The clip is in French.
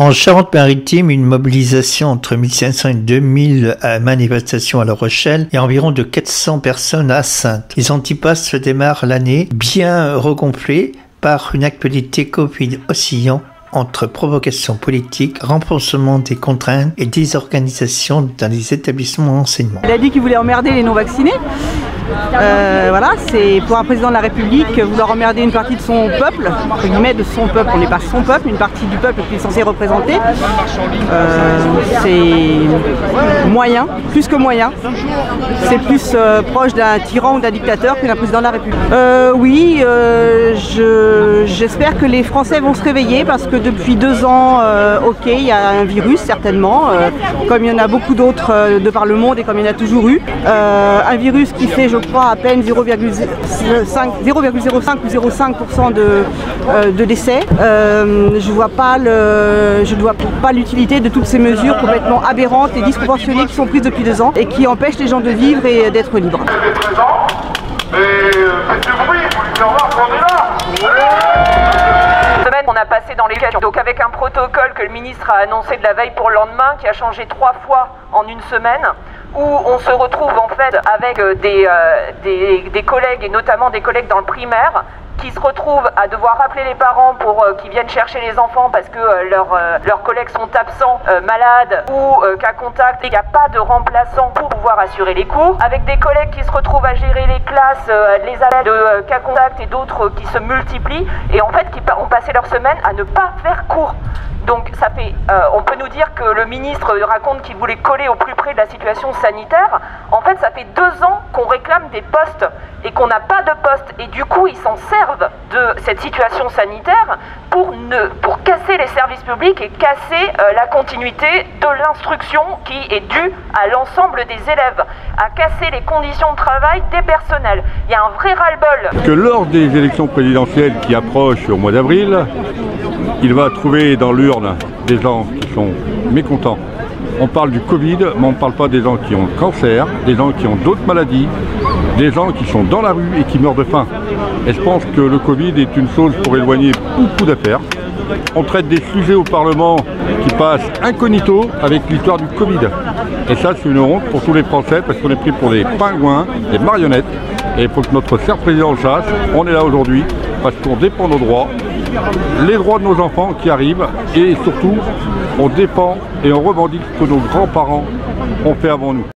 En Charente-Maritime, une mobilisation entre 1500 et 2000 manifestations à La Rochelle et environ de 400 personnes à Saintes. Les antipasses démarrent l'année bien regonflée par une actualité Covid oscillant entre provocation politique, renforcement des contraintes et désorganisation dans les établissements d'enseignement. Il a dit qu'il voulait emmerder les non-vaccinés. Voilà, c'est pour un président de la République vouloir emmerder une partie de son peuple, entre guillemets de son peuple, on n'est pas son peuple, une partie du peuple qu'il est censé représenter. C'est moyen, plus que moyen. C'est plus proche d'un tyran ou d'un dictateur que d'un président de la République. Oui, j'espère que les Français vont se réveiller parce que depuis 2 ans, ok, il y a un virus certainement, comme il y en a beaucoup d'autres de par le monde et comme il y en a toujours eu. Un virus qui fait, je crois, à peine 0,05 ou 0,5% de décès. Je ne vois pas l'utilité de toutes ces mesures complètement aberrantes et disproportionnées qui sont prises depuis 2 ans et qui empêchent les gens de vivre et d'être libres. On a passé dans l'éducation, donc avec un protocole que le ministre a annoncé de la veille pour le lendemain, qui a changé 3 fois en une semaine, où on se retrouve en fait avec des collègues, et notamment des collègues dans le primaire, qui se retrouvent à devoir rappeler les parents pour qu'ils viennent chercher les enfants parce que leurs collègues sont absents, malades ou cas contact. Il n'y a pas de remplaçant pour pouvoir assurer les cours. Avec des collègues qui se retrouvent à gérer les classes, les appels de cas contact et d'autres qui se multiplient et en fait qui ont passé leur semaine à ne pas faire cours. Donc ça fait, on peut nous dire que le ministre raconte qu'il voulait coller au plus près de la situation sanitaire. En fait, ça fait 2 ans qu'on réclame des postes et qu'on n'a pas de postes. Et du coup, ils s'en servent de cette situation sanitaire pour casser les services publics et casser la continuité de l'instruction qui est due à l'ensemble des élèves, à casser les conditions de travail des personnels. Il y a un vrai ras-le-bol. Que lors des élections présidentielles qui approchent au mois d'avril, il va trouver dans l'urne des gens qui sont mécontents. On parle du Covid, mais on ne parle pas des gens qui ont le cancer, des gens qui ont d'autres maladies, des gens qui sont dans la rue et qui meurent de faim. Et je pense que le Covid est une chose pour éloigner beaucoup d'affaires. On traite des sujets au Parlement qui passent incognito avec l'histoire du Covid. Et ça, c'est une honte pour tous les Français parce qu'on est pris pour des pingouins, des marionnettes. Et il faut que notre cher président le sache, on est là aujourd'hui parce qu'on défend nos droits, les droits de nos enfants qui arrivent et surtout, on défend et on revendique ce que nos grands-parents ont fait avant nous.